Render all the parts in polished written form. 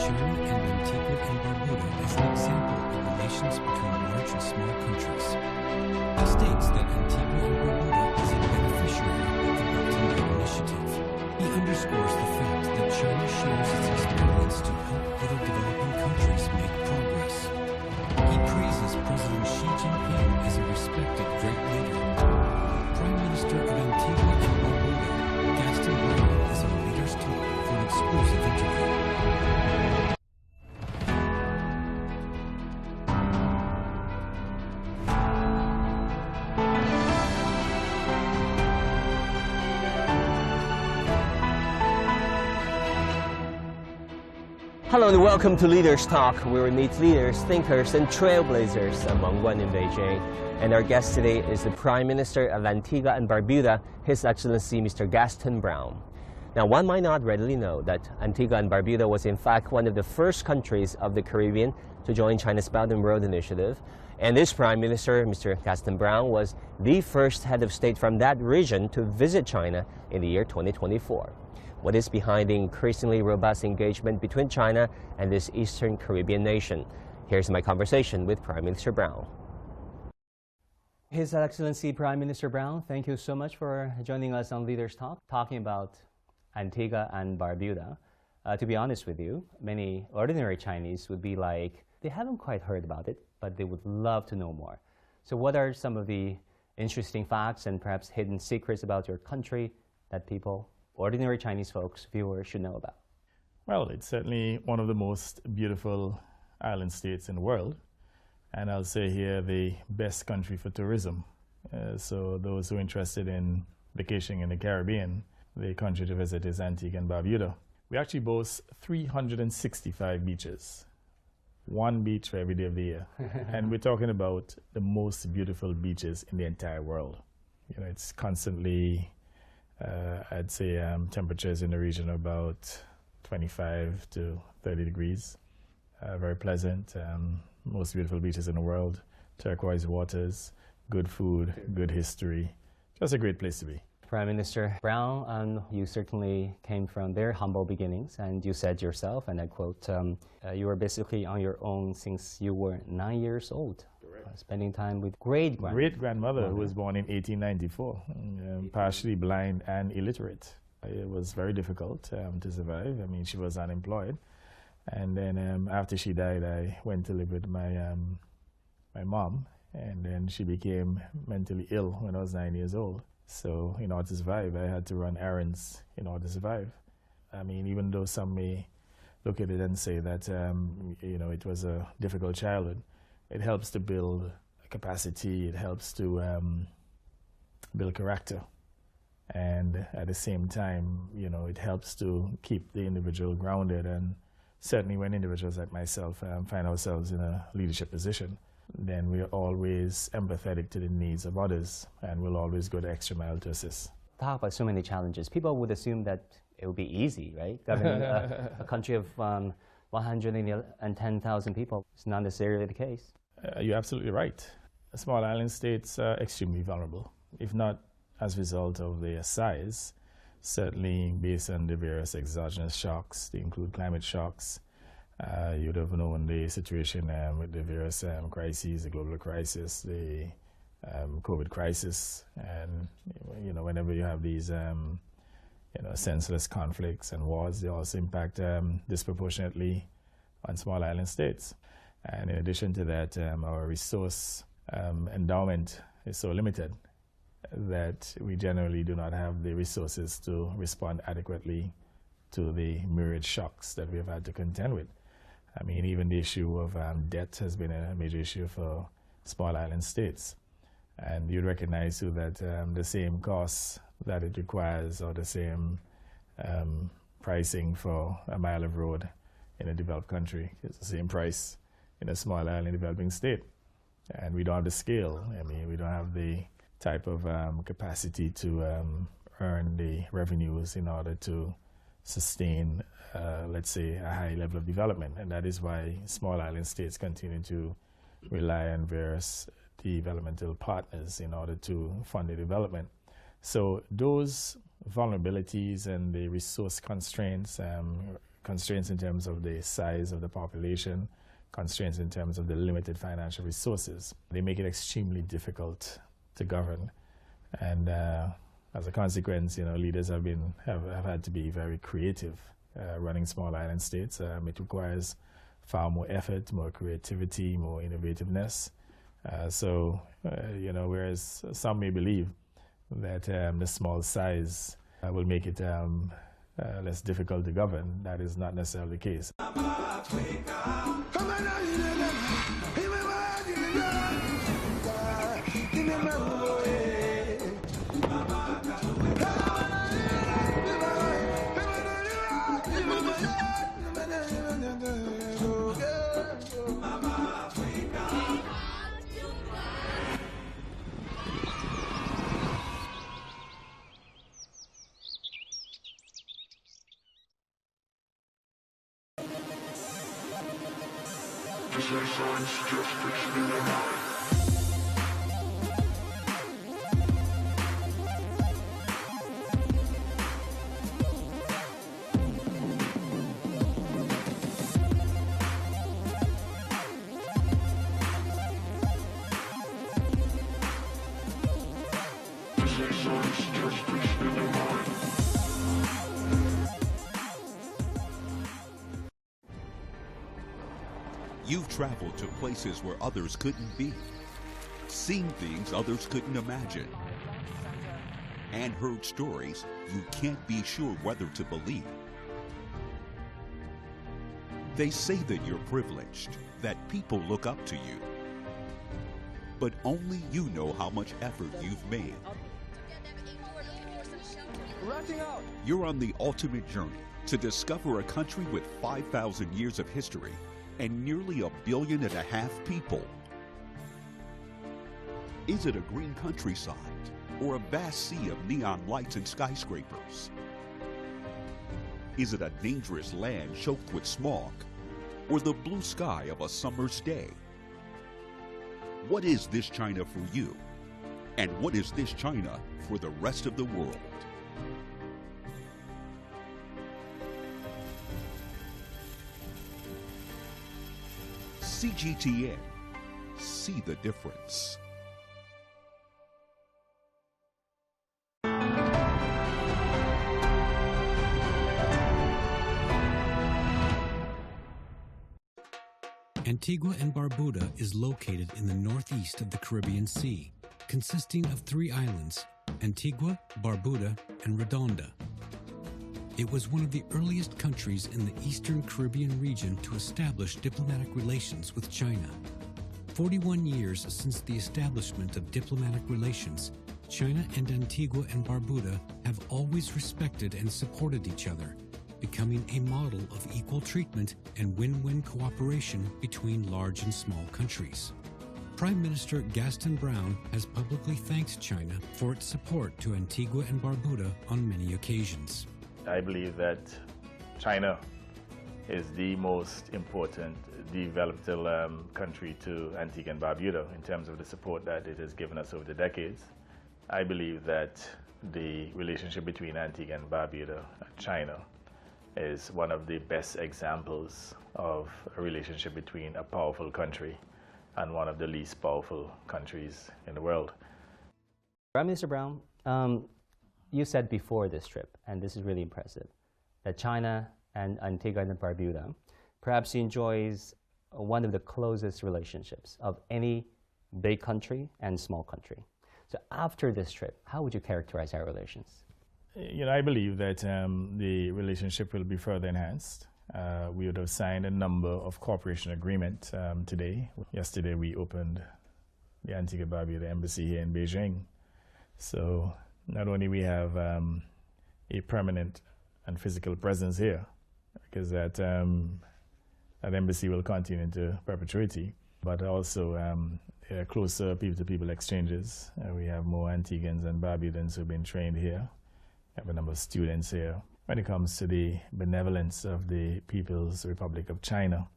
China and Antigua and Barbuda as an example of relations between large and small countries. He states that Antigua and Barbuda is a beneficiary of the Belt and Road Initiative. He underscores the fact that China shares its experience to help other developing countries make progress. He praises President Xi Jinping as a respected great leader. Prime Minister of Antigua and Barbuda, Gaston Browne, is our leader's talk for an exclusive interview. Hello and welcome to Leaders Talk, where we meet leaders, thinkers, and trailblazers among one in Beijing. And our guest today is the Prime Minister of Antigua and Barbuda, His Excellency Mr. Gaston Browne. Now, one might not readily know that Antigua and Barbuda was in fact one of the first countries of the Caribbean to join China's Belt and Road Initiative. And this Prime Minister, Mr. Gaston Browne, was the first head of state from that region to visit China in the year 2024. What is behind the increasingly robust engagement between China and this Eastern Caribbean nation? Here's my conversation with Prime Minister Browne. His Excellency Prime Minister Browne, thank you so much for joining us on Leaders Talk, talking about Antigua and Barbuda. To be honest with you, many ordinary Chinese would be like, they haven't quite heard about it, but they would love to know more. So what are some of the interesting facts and perhaps hidden secrets about your country that people, ordinary Chinese folks, viewers should know about? Well, it's certainly one of the most beautiful island states in the world. And I'll say here the best country for tourism. So those who are interested in vacationing in the Caribbean, the country to visit is Antigua and Barbuda. We actually boast 365 beaches, one beach for every day of the year. And we're talking about the most beautiful beaches in the entire world. You know, it's constantly I'd say temperatures in the region of about 25 to 30 degrees. Very pleasant. Most beautiful beaches in the world. Turquoise waters, good food, good history. Just a great place to be. Prime Minister Browne, you certainly came from very humble beginnings, and you said yourself, and I quote, you were basically on your own since you were 9 years old. Spending time with great-grandmother who was born in 1894, partially blind and illiterate. It was very difficult to survive. I mean, she was unemployed. And then after she died, I went to live with my mom, and then she became mentally ill when I was 9 years old. So in order to survive, I had to run errands in order to survive. I mean, even though some may look at it and say that, you know, it was a difficult childhood, it helps to build capacity, it helps to build character. And at the same time, you know, it helps to keep the individual grounded. And certainly when individuals like myself find ourselves in a leadership position, then we are always empathetic to the needs of others, and we'll always go the extra mile to assist. Talk about so many challenges. People would assume that it would be easy, right? Governing a country of 110,000 people. It's not necessarily the case. You're absolutely right. Small island states are extremely vulnerable, if not as a result of their size, certainly based on the various exogenous shocks. They include climate shocks. You'd have known the situation with the various crises, the global crisis, the COVID crisis, and you know, whenever you have these you know, senseless conflicts and wars, they also impact disproportionately on small island states. And in addition to that, our resource endowment is so limited that we generally do not have the resources to respond adequately to the myriad shocks that we have had to contend with. I mean, even the issue of debt has been a major issue for small island states. And you'd recognize too that the same costs that it requires, or the same pricing for a mile of road in a developed country, is the same price in a small island developing state. And we don't have the scale. I mean, we don't have the type of capacity to earn the revenues in order to sustain, let's say, a high level of development. And that is why small island states continue to rely on various developmental partners in order to fund the development. So those vulnerabilities and the resource constraints constraints in terms of the size of the population, constraints in terms of the limited financial resources. They make it extremely difficult to govern. And as a consequence, leaders have had to be very creative running small island states. It requires far more effort, more creativity, more innovativeness. Whereas some may believe that the small size will make it less difficult to govern, that is not necessarily the case. You've traveled to places where others couldn't be, seen things others couldn't imagine, and heard stories you can't be sure whether to believe. They say that you're privileged, that people look up to you, but only you know how much effort you've made. You're on the ultimate journey to discover a country with 5,000 years of history and nearly 1.5 billion people. Is it a green countryside or a vast sea of neon lights and skyscrapers? Is it a dangerous land choked with smog or the blue sky of a summer's day? What is this China for you? And what is this China for the rest of the world? CGTN. See the difference. Antigua and Barbuda is located in the northeast of the Caribbean Sea, consisting of 3 islands, Antigua, Barbuda, and Redonda. It was one of the earliest countries in the Eastern Caribbean region to establish diplomatic relations with China. 41 years since the establishment of diplomatic relations, China and Antigua and Barbuda have always respected and supported each other, becoming a model of equal treatment and win-win cooperation between large and small countries. Prime Minister Gaston Browne has publicly thanked China for its support to Antigua and Barbuda on many occasions. I believe that China is the most important developmental country to Antigua and Barbuda in terms of the support that it has given us over the decades. I believe that the relationship between Antigua and Barbuda and China is one of the best examples of a relationship between a powerful country and one of the least powerful countries in the world. Prime Minister Browne, you said before this trip, and this is really impressive, that China and Antigua and Barbuda perhaps enjoys one of the closest relationships of any big country and small country. So after this trip, how would you characterize our relations? I believe that the relationship will be further enhanced. We would have signed a number of cooperation agreements today. Yesterday we opened the Antigua Barbuda embassy here in Beijing. So not only we have a permanent and physical presence here, because that embassy will continue into perpetuity, but also closer people-to-people exchanges. We have more Antiguans and Barbudans who've been trained here. We have a number of students here. When it comes to the benevolence of the People's Republic of China,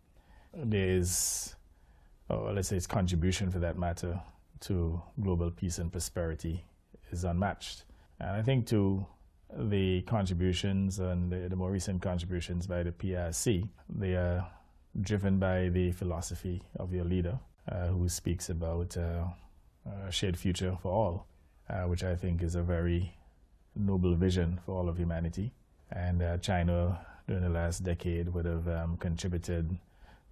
there is, let's say its contribution for that matter, to global peace and prosperity is unmatched. And I think too, the contributions and the more recent contributions by the PRC, they are driven by the philosophy of your leader, who speaks about a shared future for all, which I think is a very noble vision for all of humanity. And China, during the last decade, would have contributed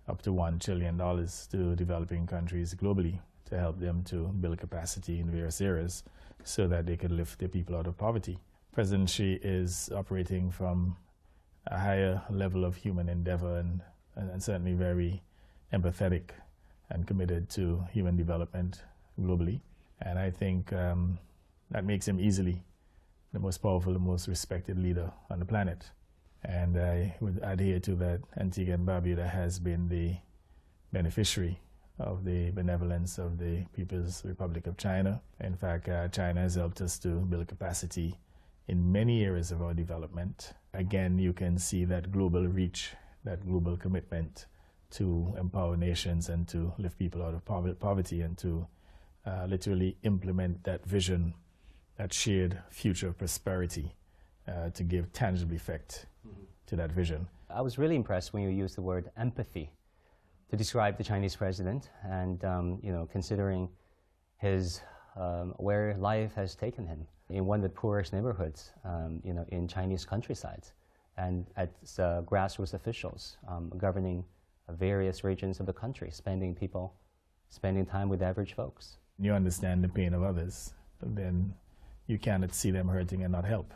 up to $1 trillion to developing countries globally to help them to build capacity in various areas so that they could lift their people out of poverty. President Xi is operating from a higher level of human endeavor and certainly very empathetic and committed to human development globally. And I think that makes him easily the most powerful, the most respected leader on the planet. And I would adhere to that. Antigua and Barbuda has been the beneficiary of the benevolence of the People's Republic of China. In fact, China has helped us to build capacity in many areas of our development. Again, you can see that global reach, that global commitment to empower nations and to lift people out of poverty and to literally implement that vision, that shared future prosperity, to give tangible effect to that vision. I was really impressed when you used the word empathy to describe the Chinese president, and considering his where life has taken him in one of the poorest neighborhoods, in Chinese countrysides, and as grassroots officials governing various regions of the country, spending time with average folks. You understand the pain of others, then you cannot see them hurting and not help.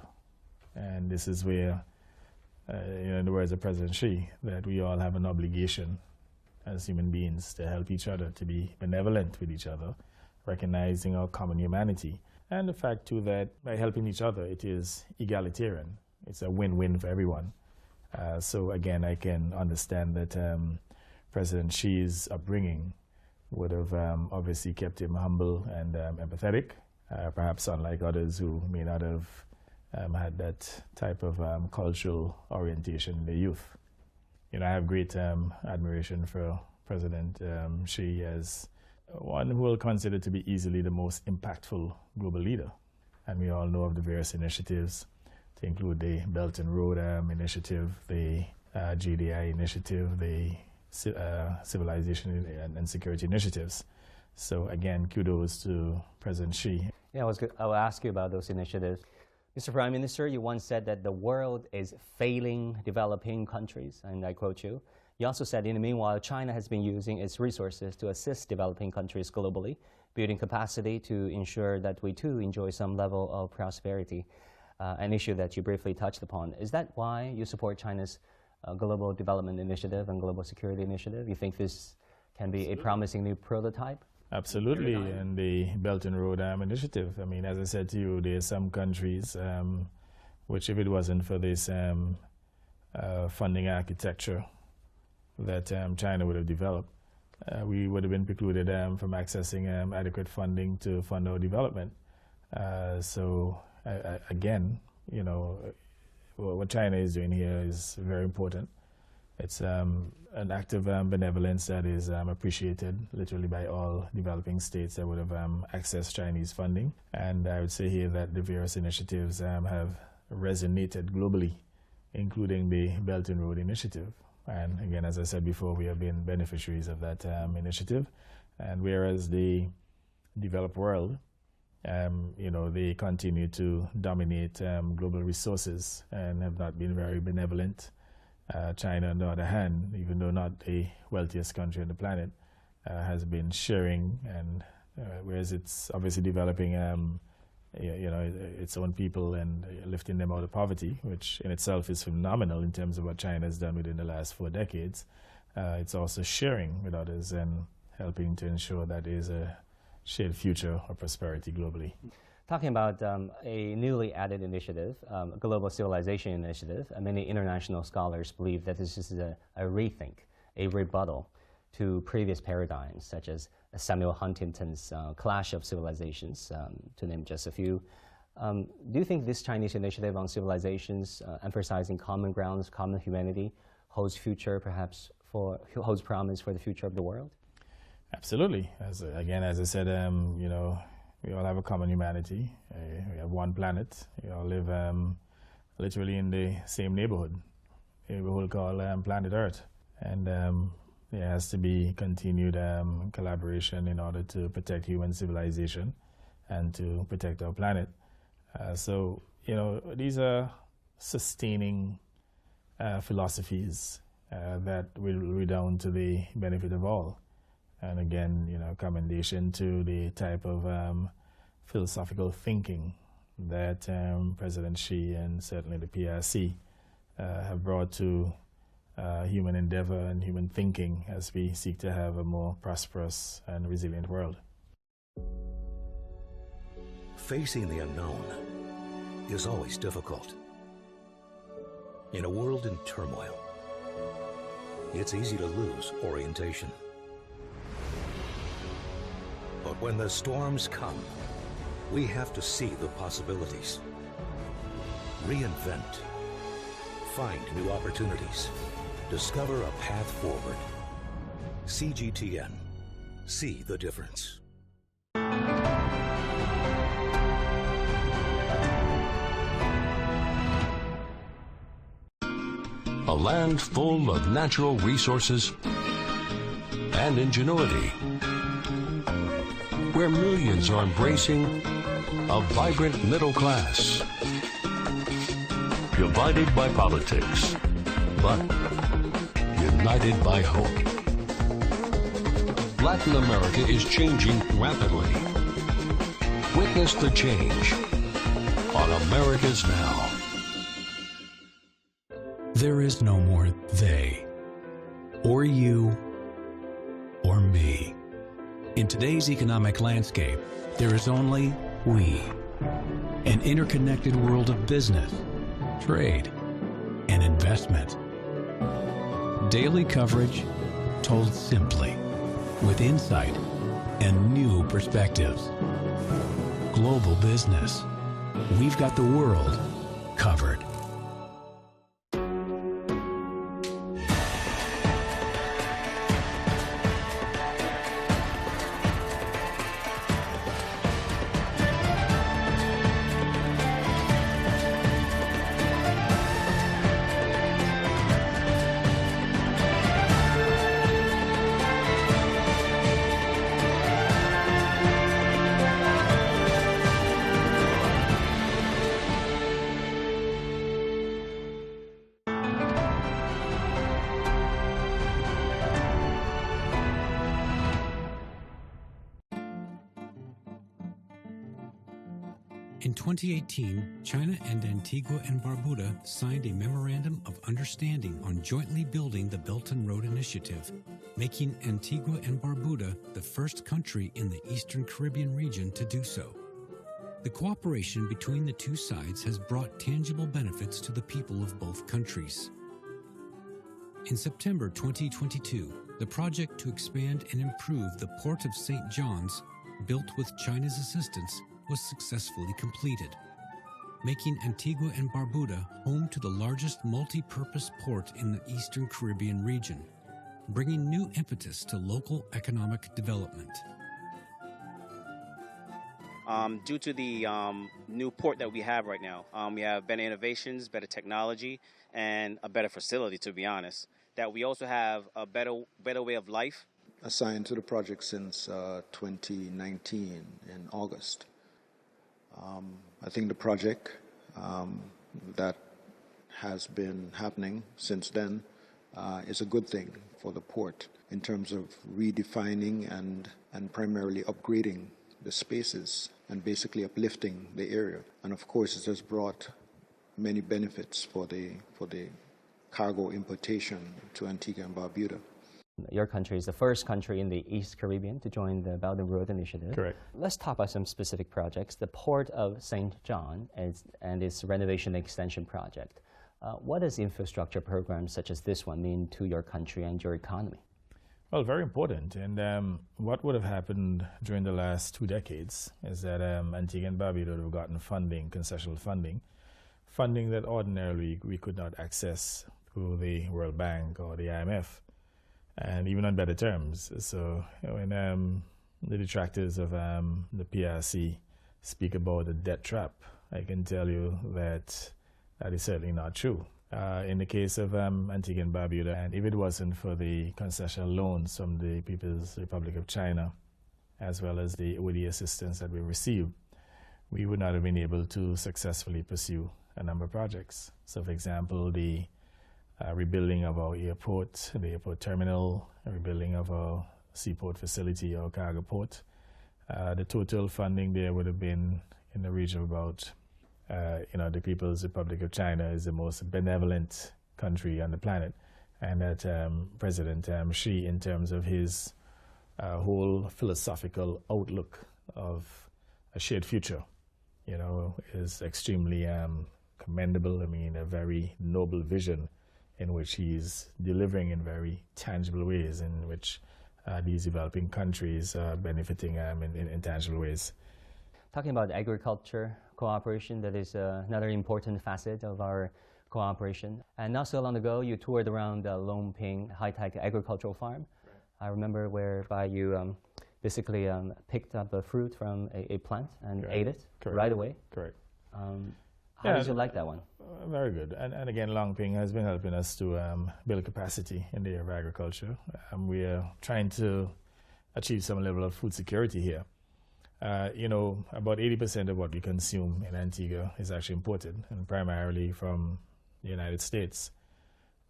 And this is where, in the words of President Xi, that we all have an obligation as human beings to help each other, to be benevolent with each other, recognizing our common humanity. And the fact, too, that by helping each other, it is egalitarian. It's a win-win for everyone. So again, I can understand that President Xi's upbringing would have obviously kept him humble and empathetic, perhaps unlike others who may not have had that type of cultural orientation in their youth. I have great admiration for President Xi as one who will consider to be easily the most impactful global leader. And we all know of the various initiatives, to include the Belt and Road Initiative, the GDI Initiative, the Civilization and Security Initiatives. So again, kudos to President Xi. Yeah, I'll ask you about those initiatives. Mr. Prime Minister, you once said that the world is failing developing countries, and I quote you. You also said, in the meanwhile, China has been using its resources to assist developing countries globally, building capacity to ensure that we too enjoy some level of prosperity, an issue that you briefly touched upon. Is that why you support China's Global Development Initiative and Global Security Initiative? You think this can be a promising new prototype? Absolutely, and the Belt and Road Initiative. I mean, as I said to you, there are some countries which, if it wasn't for this funding architecture that China would have developed, we would have been precluded from accessing adequate funding to fund our development. So again, what China is doing here is very important. It's an act of benevolence that is appreciated literally by all developing states that would have accessed Chinese funding. And I would say here that the various initiatives have resonated globally, including the Belt and Road Initiative. And again, as I said before, we have been beneficiaries of that initiative. And whereas the developed world, they continue to dominate global resources and have not been very benevolent. China, on the other hand, even though not the wealthiest country on the planet, has been sharing, and whereas it's obviously developing, its own people and lifting them out of poverty, which in itself is phenomenal in terms of what China has done within the last 4 decades. It's also sharing with others and helping to ensure that there is a shared future of prosperity globally. Talking about a newly added initiative, Global Civilization Initiative, many international scholars believe that this is a rethink, a rebuttal to previous paradigms, such as Samuel Huntington's Clash of Civilizations, to name just a few. Do you think this Chinese initiative on civilizations, emphasizing common grounds, common humanity, holds promise for the future of the world? Absolutely. As I said, we all have a common humanity. We have one planet. We all live literally in the same neighborhood called Planet Earth. And there has to be continued collaboration in order to protect human civilization and to protect our planet. So, you know, these are sustaining philosophies that will redound to the benefit of all. And again, you know, commendation to the type of philosophical thinking that President Xi and certainly the PRC have brought to human endeavor and human thinking as we seek to have a more prosperous and resilient world. Facing the unknown is always difficult. In a world in turmoil, it's easy to lose orientation. But when the storms come, we have to see the possibilities, reinvent, find new opportunities, discover a path forward. CGTN. See the difference. A land full of natural resources and ingenuity, where millions are embracing a vibrant middle class, divided by politics, but united by hope. Latin America is changing rapidly. Witness the change on America's Now. There is no more they, or you, or me. In today's economic landscape, there is only we. An interconnected world of business, trade, and investment. Daily coverage told simply, with insight and new perspectives. Global business. We've got the world covered. In 2018, China and Antigua and Barbuda signed a Memorandum of Understanding on jointly building the Belt and Road Initiative, making Antigua and Barbuda the first country in the Eastern Caribbean region to do so. The cooperation between the two sides has brought tangible benefits to the people of both countries. In September 2022, the project to expand and improve the Port of St. John's, built with China's assistance, was successfully completed, making Antigua and Barbuda home to the largest multi-purpose port in the Eastern Caribbean region, bringing new impetus to local economic development. Due to the new port that we have right now, we have better innovations, better technology, and a better facility, to be honest, that we also have a better way of life. Assigned to the project since 2019 in August. I think the project that has been happening since then is a good thing for the port in terms of redefining and primarily upgrading the spaces and basically uplifting the area. And of course, it has brought many benefits for the cargo importation to Antigua and Barbuda. Your country is the first country in the East Caribbean to join the Belt and Road Initiative. Correct. Let's talk about some specific projects. The Port of St. John and its renovation and extension project. What does infrastructure programs such as this one mean to your country and your economy? Well, very important. And what would have happened during the last 2 decades is that Antigua and Barbuda would have gotten funding, concessional funding that ordinarily we could not access through the World Bank or the IMF. And even on better terms. So when the detractors of the PRC speak about a debt trap, I can tell you that That is certainly not true. In the case of Antigua and Barbuda, and if it wasn't for the concessional loans from the People's Republic of China, as well as the ODA assistance that we received, we would not have been able to successfully pursue a number of projects. So, for example, the rebuilding of our airport, the airport terminal, rebuilding of our seaport facility, our cargo port. The total funding there would have been in the region of about, the People's Republic of China is the most benevolent country on the planet. And that President Xi, in terms of his whole philosophical outlook of a shared future, is extremely commendable. I mean, a very noble vision in which he's delivering in very tangible ways, in which these developing countries are benefiting in tangible ways. Talking about agriculture cooperation, that is another important facet of our cooperation. And not so long ago, you toured around the Longping high-tech agricultural farm. Right. I remember whereby you basically picked up a fruit from a plant and ate it right away. Correct. How did you like that one? Very good. And again, Longping has been helping us to build capacity in the area of agriculture. We are trying to achieve some level of food security here. About 80% of what we consume in Antigua is actually imported, and primarily from the United States.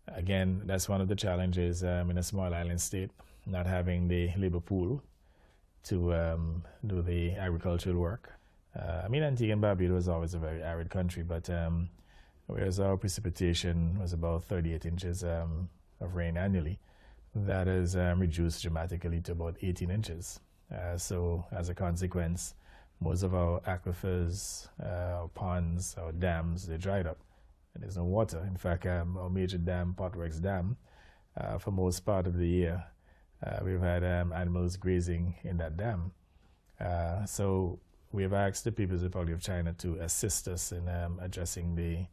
Again, that's one of the challenges in a small island state, not having the labor pool to do the agricultural work. Antigua and Barbuda was always a very arid country, but whereas our precipitation was about 38 inches of rain annually, that has reduced dramatically to about 18 inches. So as a consequence, most of our aquifers, our ponds, our dams, they dried up, and there's no water. In fact, our major dam, Potworks Dam, for most part of the year, we've had animals grazing in that dam. So we have asked the People's Republic of China to assist us in addressing the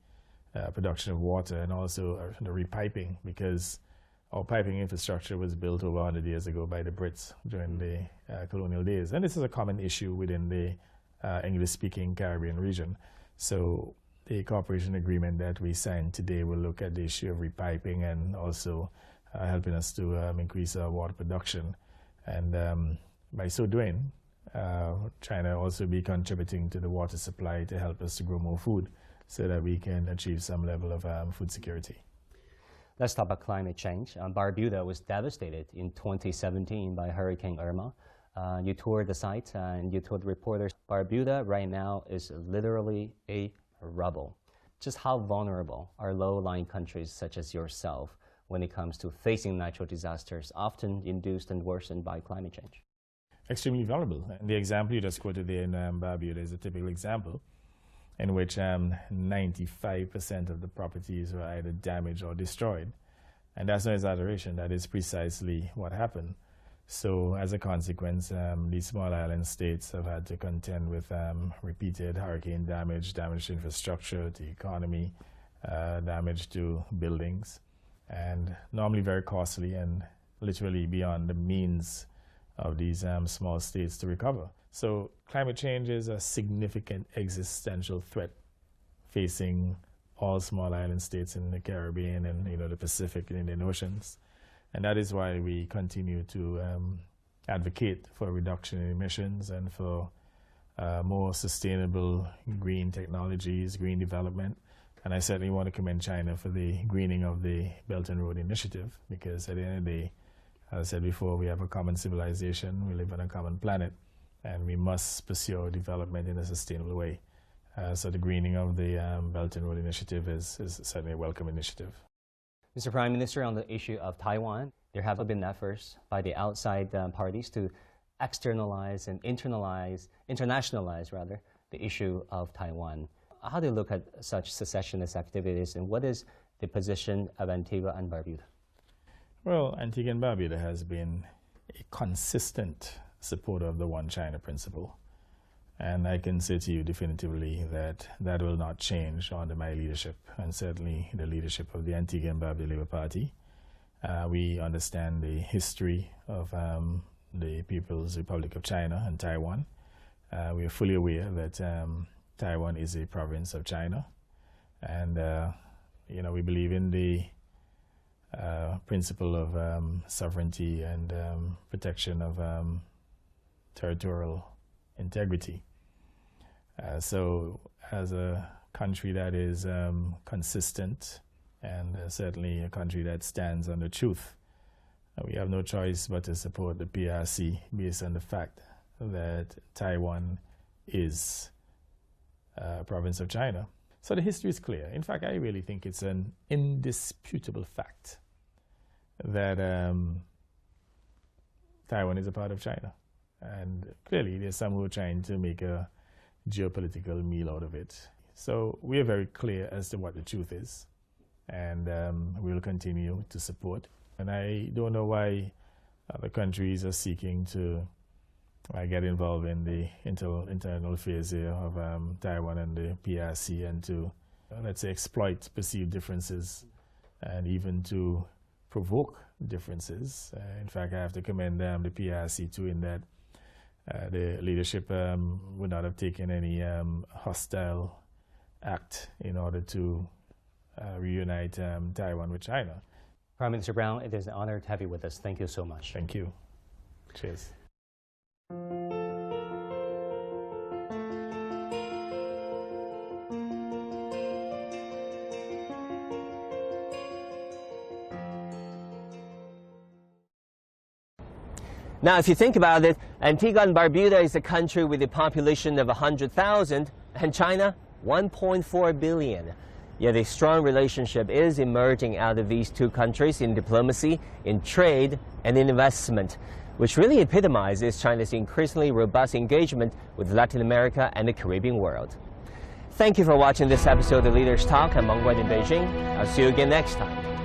production of water and also the repiping, because our piping infrastructure was built over 100 years ago by the Brits during the colonial days. And this is a common issue within the English-speaking Caribbean region. So the cooperation agreement that we signed today will look at the issue of repiping and also helping us to increase our water production. And by so doing, China also be contributing to the water supply to help us to grow more food so that we can achieve some level of food security. Let's talk about climate change. Barbuda was devastated in 2017 by Hurricane Irma. You toured the site and you told reporters Barbuda right now is literally a rubble. Just how vulnerable are low-lying countries such as yourself when it comes to facing natural disasters, often induced and worsened by climate change? Extremely vulnerable. And the example you just quoted there in Barbuda is a typical example in which 95% of the properties were either damaged or destroyed. And that's no exaggeration. That is precisely what happened. So as a consequence, these small island states have had to contend with repeated hurricane damage, damage to infrastructure, to the economy, damage to buildings, and normally very costly and literally beyond the means of these small states to recover. So climate change is a significant existential threat facing all small island states in the Caribbean and the Pacific and Indian Oceans. And that is why we continue to advocate for a reduction in emissions and for more sustainable green technologies, green development. And I certainly want to commend China for the greening of the Belt and Road Initiative, because at the end of the day, as I said before, we have a common civilization, we live on a common planet, and we must pursue our development in a sustainable way. So the greening of the Belt and Road Initiative is certainly a welcome initiative. Mr. Prime Minister, on the issue of Taiwan, there have been efforts by the outside parties to externalize and internationalize the issue of Taiwan. How do you look at such secessionist activities, and what is the position of Antigua and Barbuda? Well, Antigua and Barbuda has been a consistent supporter of the One China principle. And I can say to you definitively that that will not change under my leadership, and certainly the leadership of the Antigua and Barbuda Labour Party. We understand the history of the People's Republic of China and Taiwan. We are fully aware that Taiwan is a province of China. And, you know, we believe in the principle of sovereignty and protection of territorial integrity. So as a country that is consistent and certainly a country that stands on the truth, we have no choice but to support the PRC based on the fact that Taiwan is a province of China. So the history is clear. In fact, I really think it's an indisputable fact that Taiwan is a part of China. And clearly, there's some who are trying to make a geopolitical meal out of it. So we are very clear as to what the truth is, and we'll continue to support. And I don't know why other countries are seeking to get involved in the internal affairs here of Taiwan and the PRC, and to, let's say, exploit perceived differences and even to provoke differences. In fact, I have to commend the PRC too, in that the leadership would not have taken any hostile act in order to reunite Taiwan with China. Prime Minister Browne, it is an honor to have you with us. Thank you so much. Thank you. Cheers. Now, if you think about it, Antigua and Barbuda is a country with a population of 100,000, and China, 1.4 billion. Yet a strong relationship is emerging out of these two countries in diplomacy, in trade, and in investment, which really epitomizes China's increasingly robust engagement with Latin America and the Caribbean world. Thank you for watching this episode of Leaders Talk. I'm Guan in Beijing. I'll see you again next time.